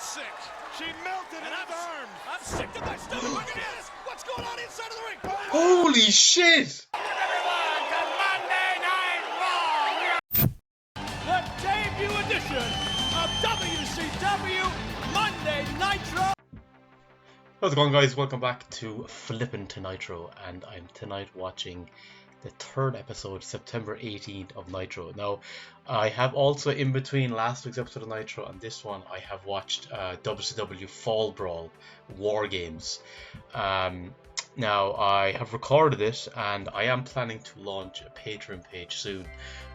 sick. She melted in his arms. I'm sick to my stomach. Look at this. What's going on inside of the ring? Holy shit! Everyone to Monday Night Raw. The debut edition of WCW Monday Nitro. How's it going, guys? Welcome back to Flippin to Nitro, and I'm tonight watching the third episode, September 18th of Nitro. Now, I have also, in between last week's episode of Nitro and this one, I have watched WCW Fall Brawl War Games. Now, I have recorded it, and I am planning to launch a Patreon page soon.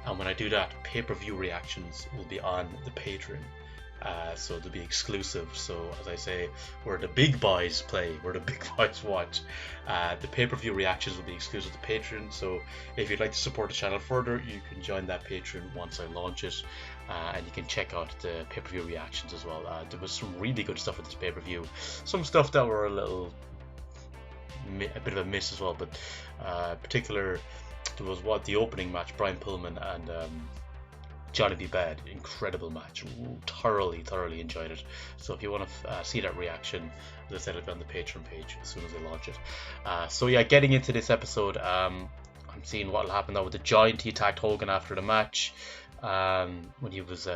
And when I do that, pay-per-view reactions will be on the Patreon. So they'll be exclusive. So as I say, where the big boys play, where the big boys watch, the pay-per-view reactions will be exclusive to Patreon. So if you'd like to support the channel further, you can join that Patreon once I launch it, and you can check out the pay-per-view reactions as well. There was some really good stuff with this pay-per-view, some stuff that were a bit of a miss as well, but particular there was the opening match, Brian Pillman and Johnny B. Bad, incredible match. Thoroughly enjoyed it. So if you want to see that reaction, as I said, it'll be on the Patreon page as soon as I launch it. So yeah, getting into this episode, I'm seeing what'll happen now with the Giant. He attacked Hogan after the match when he was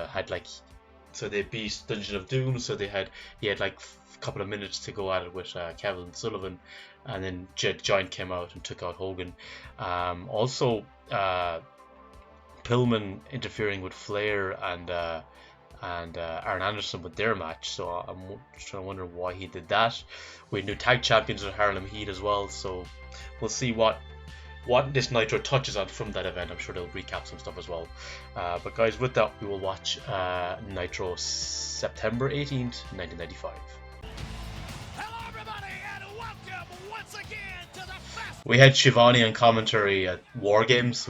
so they beat Dungeon of Doom. So he had like a couple of minutes to go at it with Kevin Sullivan, and then Giant came out and took out Hogan. Also. Pillman interfering with Flair and Arn Anderson with their match, so I'm just trying to wonder why he did that. We had new tag champions with Harlem Heat as well, so we'll see what this Nitro touches on from that event. I'm sure they'll recap some stuff as well. But guys, with that, we will watch Nitro September 18th, 1995. Hello, everybody, and welcome once again to the fast. We had Shivani on commentary at War Games.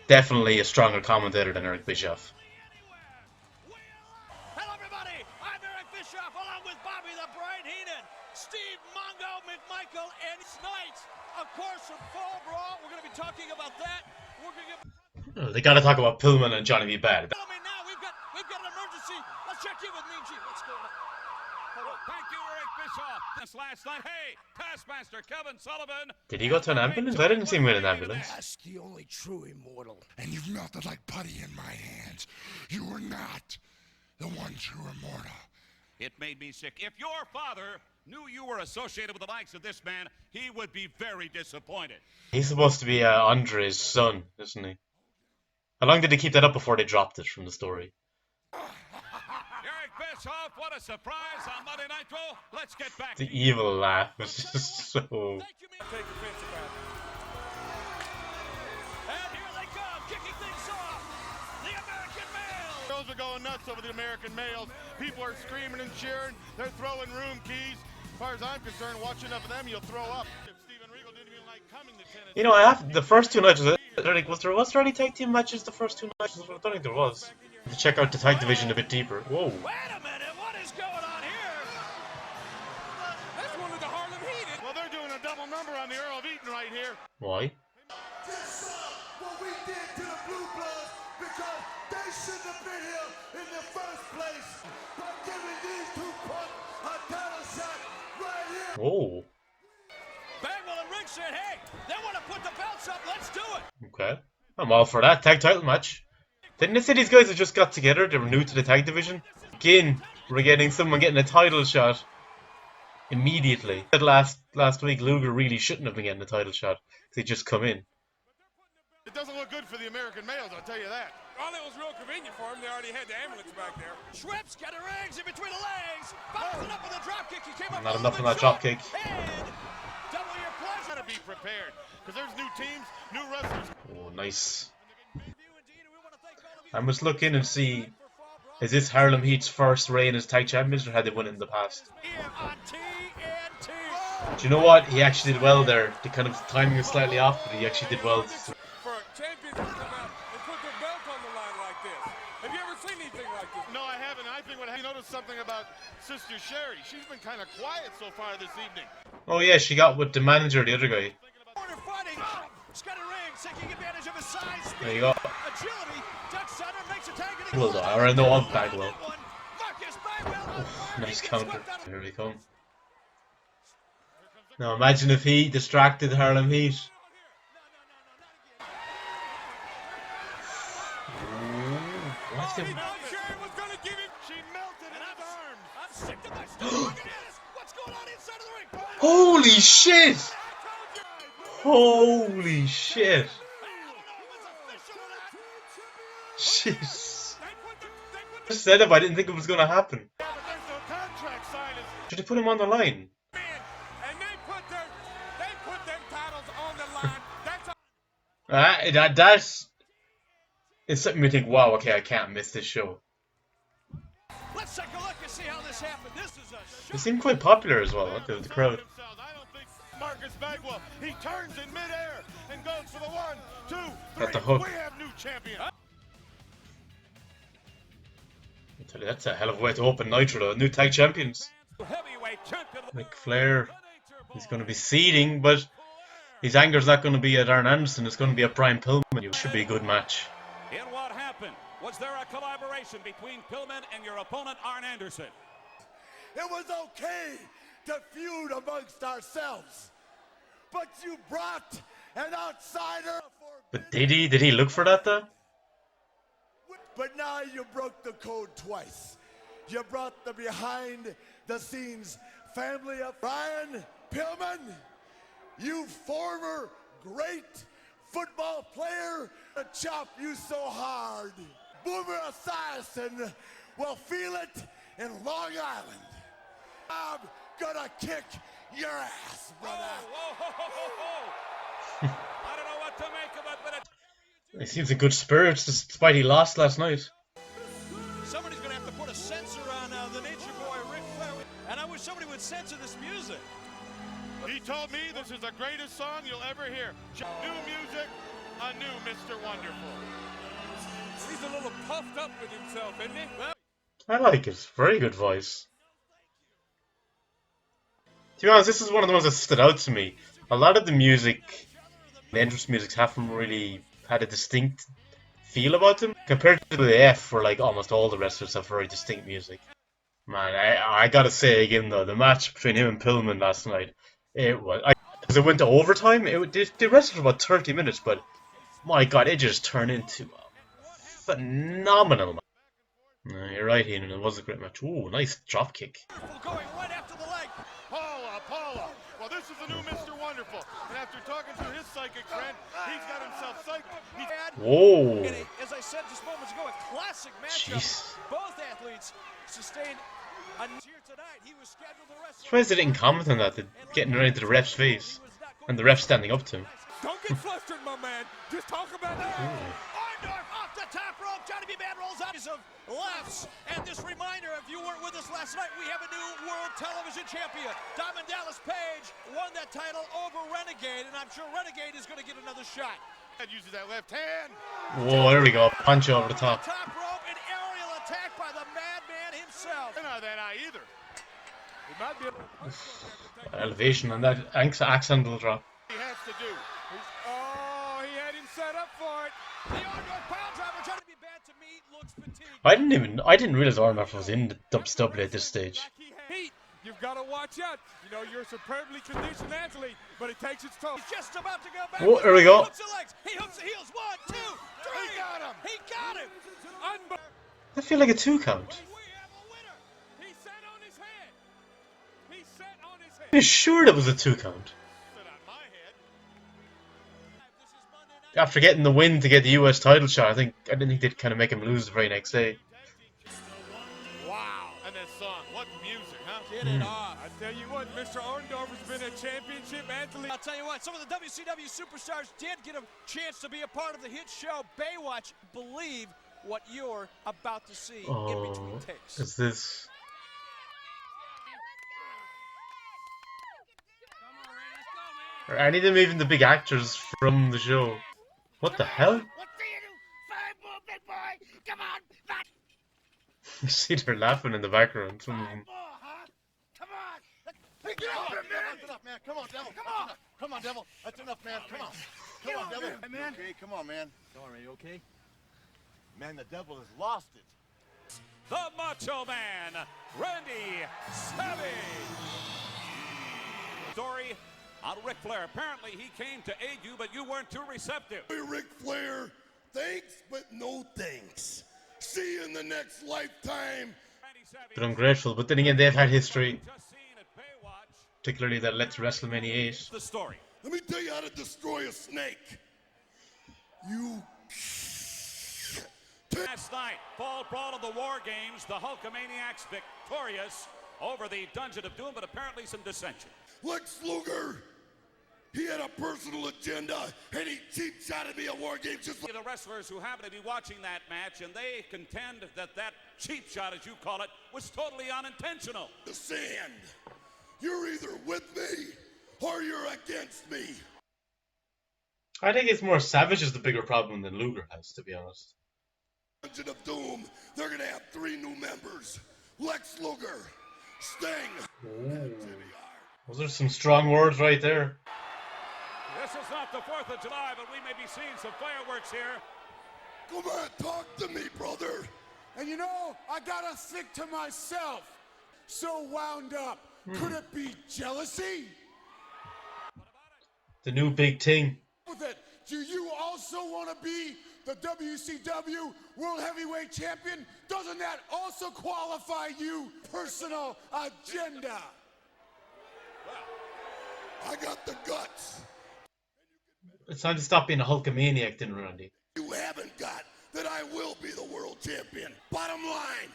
Definitely a stronger commentator than Eric Bischoff. Hello, everybody. I'm Eric Bischoff, along with Bobby the Brain Heenan, Steve Mongo McMichael, and tonight, of course, from Fall Brawl. We're going to be talking about that. We're going to They got to talk about Pillman and Johnny B. Bad. Now we've got an emergency. Let's check in with Mean Gene. What's going on? Thank you, Eric Bischoff. This last night, hey, Taskmaster Kevin Sullivan. Did he go to an ambulance? I didn't see him in an ambulance. Ask the only true immortal. And you've melted like putty in my hands. You are not the one true immortal. It made me sick. If your father knew you were associated with the likes of this man, he would be very disappointed. He's supposed to be Andre's son, isn't he? How long did they keep that up before they dropped it from the story? Eric Bischoff, what a surprise on Monday Nitro. Let's get back The to evil laugh was just so... Thank you, man. Take offense about it. And here they come, kicking things off. The American male. Girls are going nuts over the American males. People are screaming and cheering. They're throwing room keys. As far as I'm concerned, watch enough of them, you'll throw up. If Steven Regal didn't even like coming to Tennessee. You know, the first two nights, was there any tag team matches the first two nights? I don't think there was. To check out the tag division a bit deeper. Whoa. Wait a minute, what is going on here? That's one of the Harlem Heat. Well, they're doing a double number on the Earl of Eaton right here. Why? This what we did to the Blue Bloods because they shouldn't have been here in the first place. By giving these two punks a title shot right here. Whoa. Bagwell and Rick said, hey, they want to put the belts up, let's do it. Okay. I'm all for that. Tag title match. Didn't they say these guys had just got together? They were new to the tag division. Again, we're getting someone getting a title shot immediately. Last week, Luger really shouldn't have been getting a title shot because he just come in. It doesn't look good for the American males, I'll tell you that. Well, it was real convenient for him. They already had the ambulance back there. Schweppes got her eggs in between the legs. Bouncing up with a drop kick. He came up Not a enough little on that bit drop short. kick. And double your pleasure. Gotta be prepared, because there's new teams, new wrestlers. Oh, nice. I must look in and see, is this Harlem Heat's first reign as tag champions, or had they won it in the past? Here on TNT. Do you know what? He actually did well there. The kind of timing was slightly off, but he actually did well. For champions to come out and put their belt on the line like this. Have you ever seen anything like this? No, I haven't. I think you noticed something about Sister Sherry. She's been kind of quiet so far this evening. Oh yeah, she got with the manager, the other guy. Corner fighting. Scotty Riggs taking advantage of his size, speed, There you go. agility. Ducks under, makes a tag. Well done. Or no, I'm Bagwell. Marcus Bagwell on fire. Nice counter. Here we come. Now imagine if he distracted Harlem Heat. What's the... She melted in his arms. I'm sick to my stomach. Look at this. What's going on inside of the ring? Holy shit! Holy shit! Jeez. I said if I didn't think it was gonna happen. Yeah, but there's no contract signed. Should they put him on the line? And they put them titles on the line. That's That's it's something you think, wow, okay, I can't miss this show. Let's take a look and see how this happened. This is a They seem quite popular as well, the crowd. I don't think Marcus Bagwell. He turns in midair and goes for the 1, 2, 3. At the hook. We have new champion. I tell you, that's a hell of a way to open Nitro, though. New tag champions. heavyweight champion. Ric Flair. He's going to be seeding, but his anger's not going to be at Arn Anderson. It's going to be at Brian Pillman. It should be a good match. In what happened? Was there a collaboration between Pillman and your opponent, Arn Anderson? It was okay to feud amongst ourselves, but you brought an outsider. But did he? Did he look for that, though? But now you broke the code twice. You brought the behind-the-scenes family of Brian Pillman, you former great football player, to chop you so hard. Boomer Esiason will feel it in Long Island. I'm gonna kick your ass, brother. I don't know what to make of it, but He seems in good spirits despite he lost last night. Somebody's going to have to put a censor on the Nature Boy, Ric Flair. And I wish somebody would censor this music. He told me this is the greatest song you'll ever hear. New music, a new Mr. Wonderful. He's a little puffed up with himself, isn't he? I like it. Very good voice. To be honest, this is one of the ones that stood out to me. A lot of the music, the entrance music, haven't really had a distinct feel about them compared to the F, where like almost all the wrestlers have very distinct music. Man, I gotta say again though, the match between him and Pillman last night, it went to overtime. They wrestled for about 30 minutes, but my God, it just turned into a phenomenal match. No, you're right, Heenan. It was a great match. Ooh, nice drop kick. Going right after the leg. Paula. Well, this is the new Mr. Wonderful. And after talking through his psychic friend, he's got himself psyched. Whoa. As I said just moments ago, a classic matchup. Jeez. Both athletes sustained a here tonight. He was scheduled to wrestle. Surprised they didn't comment on that. They're getting right into the ref's face, and the ref standing up to him. Don't get flustered, my man. Just talk about it. Orndorff off the top rope. Johnny B. Bad rolls out of lefts. And this reminder, if you weren't with us last night, we have a new world television champion. Diamond Dallas Page won that title over Renegade, and I'm sure Renegade is going to get another shot. And uses that left hand. Whoa, there we go. Punch over the top. Top rope, an aerial attack by the madman himself. They're not that eye either. He might be able to Elevation on that axe handle drop. He has to do. Oh, he had him set up for it. The Orndorff pound driver trying to be bad to me, looks fatigued. I didn't realize Orndorff was in the WCW at this stage. Heat. You've got to watch out. You know, you're a superbly conditioned athlete, but it takes its toll. He's just about to go back. Oh, there we go. He hooks the legs. He hooks the heels. 1, 2, 3. He got him. He got him. I feel like a 2 count. We have a winner. He sat on his head. He sat on his head. I'm sure that was a 2 count. Sit on my head. This is Monday night. After getting the win to get the US title shot, I didn't think they'd kind of make him lose the very next day. Wow. And that song. What music, huh? Get it off. I tell you what, Mr. Orndorff has been a championship athlete. I'll tell you what, some of the WCW superstars did get a chance to be a part of the hit show Baywatch. Believe what you're about to see in between Oh, takes. is this? Are any of them even the big actors from the show? What the hell? What do you do? 5 more, big boy. Come on, back. You see they're laughing in the background. Some of them. More, huh? Come on. Hey, get off him, man. That's enough, man. Come on, devil. Come on. Come on, devil. That's enough, man. Come on. Come on, devil. Hey, man. Okay, come on, man. Sorry, you okay? Man, the devil has lost it. the Macho Man, Randy Savage. Story on Ric Flair. Apparently he came to aid you, but you weren't too receptive. Hey, Ric Flair, thanks, but no thanks. See you in the next lifetime. But I'm grateful. But then again, they've had history, particularly that led to WrestleMania 8. The story. Let me tell you how to destroy a snake. You. Last night, fall brawl of the War Games, the Hulkamaniacs victorious over the Dungeon of Doom, but apparently some dissension. Lex Luger, he had a personal agenda, and he cheap-shotted me at War Games just like The wrestlers who happen to be watching that match, and they contend that that cheap shot, as you call it, was totally unintentional. the sand. You're either with me, or you're against me. I think it's more Savage is the bigger problem than Luger has, to be honest. Dungeon of Doom, they're gonna have 3 new members. Lex Luger, Sting, and Jimmy R. Those are some strong words right there. This is not the 4th of July, but we may be seeing some fireworks here. Come on, talk to me, brother. And you know, I gotta think to myself, so wound up. Could it be jealousy? The new big thing. With it, do you also want to be the WCW World Heavyweight Champion? Doesn't that also qualify you? Personal agenda. I got the guts. It's time to stop being a Hulkamaniac, then, Randy. You haven't got that I will be the world champion. Bottom line,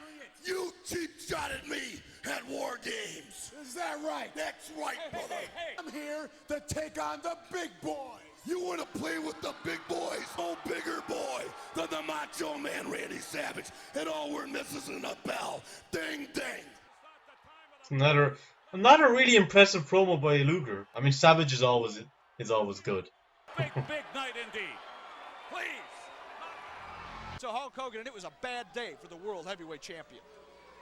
you cheap-shotted me at War Games. Is that right? That's right, brother. I'm here to take on the big boy. You want to play with the big boys? No bigger boy than the Macho Man Randy Savage. And all we're missing is a bell. Ding, ding. It's another really impressive promo by Luger. I mean, Savage is always good. Big night indeed. Please. To Hulk Hogan, and it was a bad day for the World Heavyweight Champion.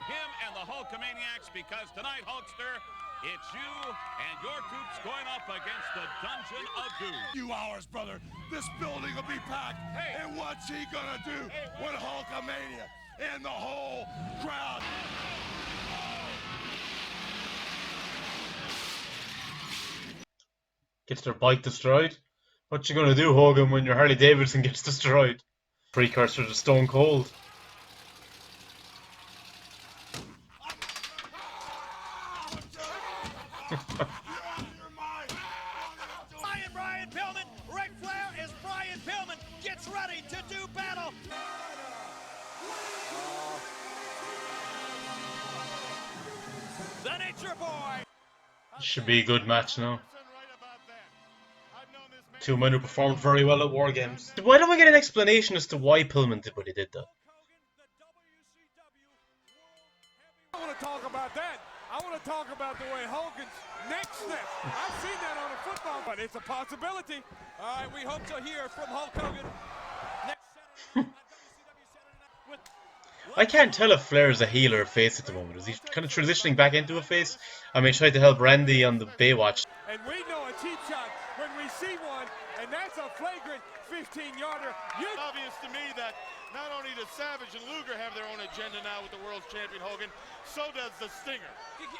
Him and the Hulkamaniacs, because tonight, Hulkster, it's you and your troops going up against the Dungeon of Doom. Few hours, brother. This building will be packed. Hey. And what's he gonna do when Hulkamania and the whole crowd? Gets their bike destroyed. What you gonna do, Hogan, when your Harley Davidson gets destroyed? Precursor to Stone Cold. Brian Pillman, Ric Flair is Brian Pillman, gets ready to do battle. The Nature Boy. Should be a good match now. Two men who performed very well at War Games. Why don't we get an explanation as to why Pillman did what he did, though? I want to talk about that. I want to talk about the way Hogan's neck snaps. I've seen that on a football, but it's a possibility. All right, we hope to hear from Hulk Hogan next Saturday night on WCW Saturday Night with I can't tell if Flair is a heel or a face at the moment. Is he kind of transitioning back into a face? I mean, tried to help Randy on the Baywatch. And we know a cheap shot when we see one, and that's a flagrant 15-yarder. It's obvious to me that not only does Savage and Luger have their own agenda now with the world champion Hogan, so does the Stinger.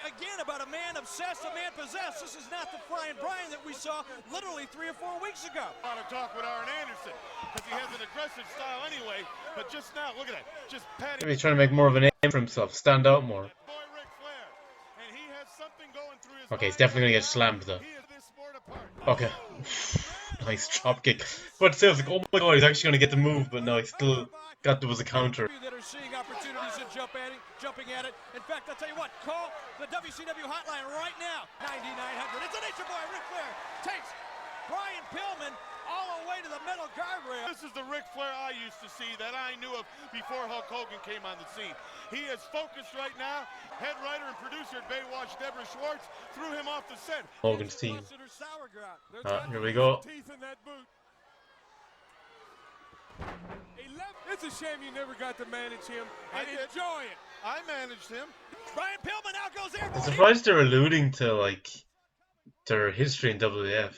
again about a man obsessed, a man possessed. This is not the Flying Brian that we saw literally 3 or 4 weeks ago. I want to talk with Arn Anderson because he has an aggressive style anyway. But just now, look at that, just patting. Maybe he's trying to make more of a name for himself, stand out more. Boy Ric Flair, and he has something going through his Okay, he's mind. definitely gonna get slammed though. He is this sport apart. Okay. Nice drop kick. But still, it's like, oh my god, he's actually gonna get the move, but no, he still got there was a counter. That are seeing opportunities and jumping at it. In fact, I'll tell you what, call the WCW hotline right now. 9900. It's a Nature Boy. Ric Flair takes Brian Pillman all the way to the metal guardrail. This is the Ric Flair I used to see that I knew of before Hulk Hogan came on the scene. He is focused right now. Head writer and producer at Baywatch, Deborah Schwartz, threw him off the set. Hogan's team. There's Here we go. teeth in that boot. It's a shame you never got to manage him and enjoy it. I managed him. Brian Pillman now goes I'm airborne. surprised they're alluding to like their history in WWF.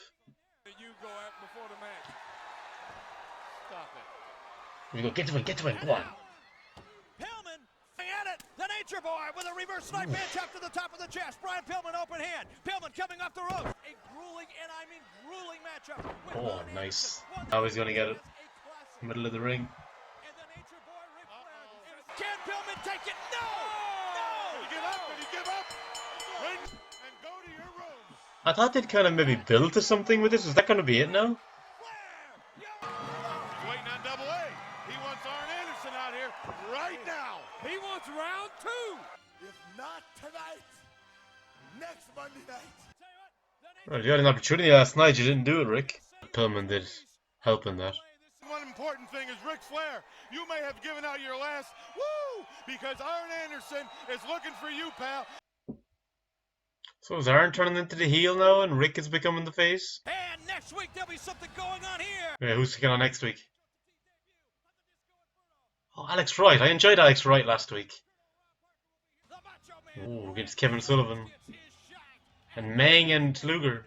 You go out before the match. Stop it. We go, get to it, go on. Pillman at snipe hand tap to the top of the chest. Brian Pillman open hand. Pillman coming off the ropes. A grueling, and I mean grueling matchup. Oh, nice. Now he's gonna get it. Middle of the ring. And the Nature Boy Ric Flair. Can Pillman take it? No! Did he give up? Did he give up? Ring and go to your room. I thought they'd kind of maybe build to something with this. Is that gonna be it now? He's waiting on Double A. He wants Arn Anderson out here right now. He wants round 2. If not tonight, next Monday night. Well, you had an opportunity last night. You didn't do it, Rick. Pillman did help in that. One important thing is Ric Flair. You may have given out your last woo because Arn Anderson is looking for you, pal. So is Arn turning into the heel now and Rick is becoming the face? And next week there'll be something going on here. Yeah, who's taking on next week? Oh, Alex Wright. I enjoyed Alex Wright last week. Oh, against Kevin Sullivan. And Mang and Luger.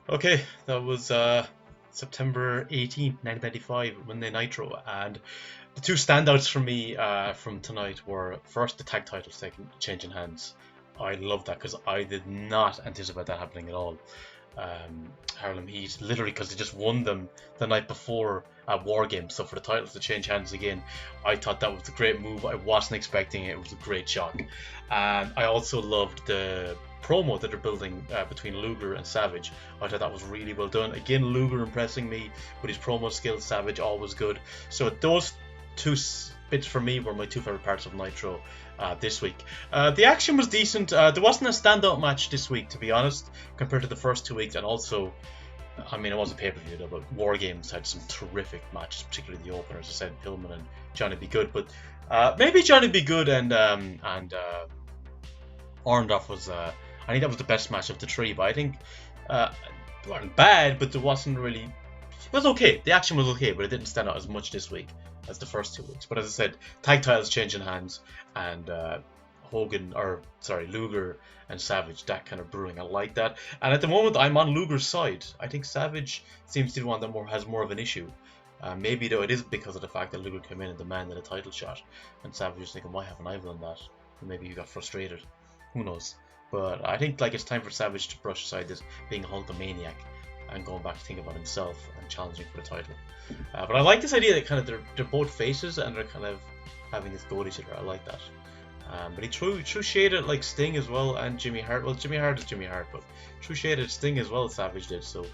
Okay, that was September 18th, 1995, Monday Nitro. And the two standouts for me from tonight were first the tag titles changing hands. I loved that because I did not anticipate that happening at all. Harlem Heat, literally because they just won them the night before at War Games, so for the titles to change hands again, I thought that was a great move. I wasn't expecting it. It was a great shock. And I also loved the promo that they're building between Luger and Savage. I thought that was really well done. Again, Luger impressing me with his promo skills. Savage always good. So those two bits for me were my two favorite parts of Nitro this week. The action was decent. There wasn't a standout match this week, to be honest, compared to the first 2 weeks. And also, I mean, it was a pay-per-view though, but War Games had some terrific matches, particularly the opener, as I said, Pillman and Johnny B. Good. But maybe Johnny B. Good and Orndorff was, I think that was the best match of the three. But I think it wasn't bad, but there wasn't really. It was okay. The action was okay, but it didn't stand out as much this week as the first 2 weeks. But as I said, tag titles changing hands and Luger and Savage, that kind of brewing. I like that. And at the moment, I'm on Luger's side. I think Savage seems to be the one that has more of an issue. Maybe though it is because of the fact that Luger came in and demanded a title shot, and Savage was thinking, why haven't I done that? And maybe he got frustrated. Who knows? But I think it's time for Savage to brush aside this being a Hulkamaniac and going back to think about himself and challenging for the title. But I like this idea that kind of they're both faces and they're kind of having this go at each other. I like that. But he true shaded like Sting as well and Jimmy Hart. Well, Jimmy Hart is Jimmy Hart, but true shaded Sting as well. Savage did. So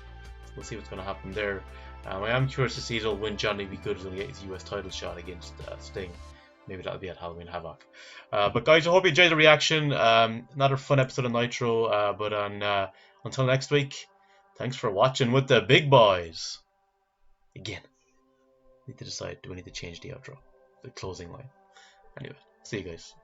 we'll see what's going to happen there. I am curious to see when Johnny B. Good is going to get his US title shot against Sting. Maybe that'll be at Halloween Havoc. But guys, I hope you enjoyed the reaction. Another fun episode of Nitro. But until next week, thanks for watching with the big boys. Again, need to decide, do we need to change the outro? The closing line. Anyway, see you guys.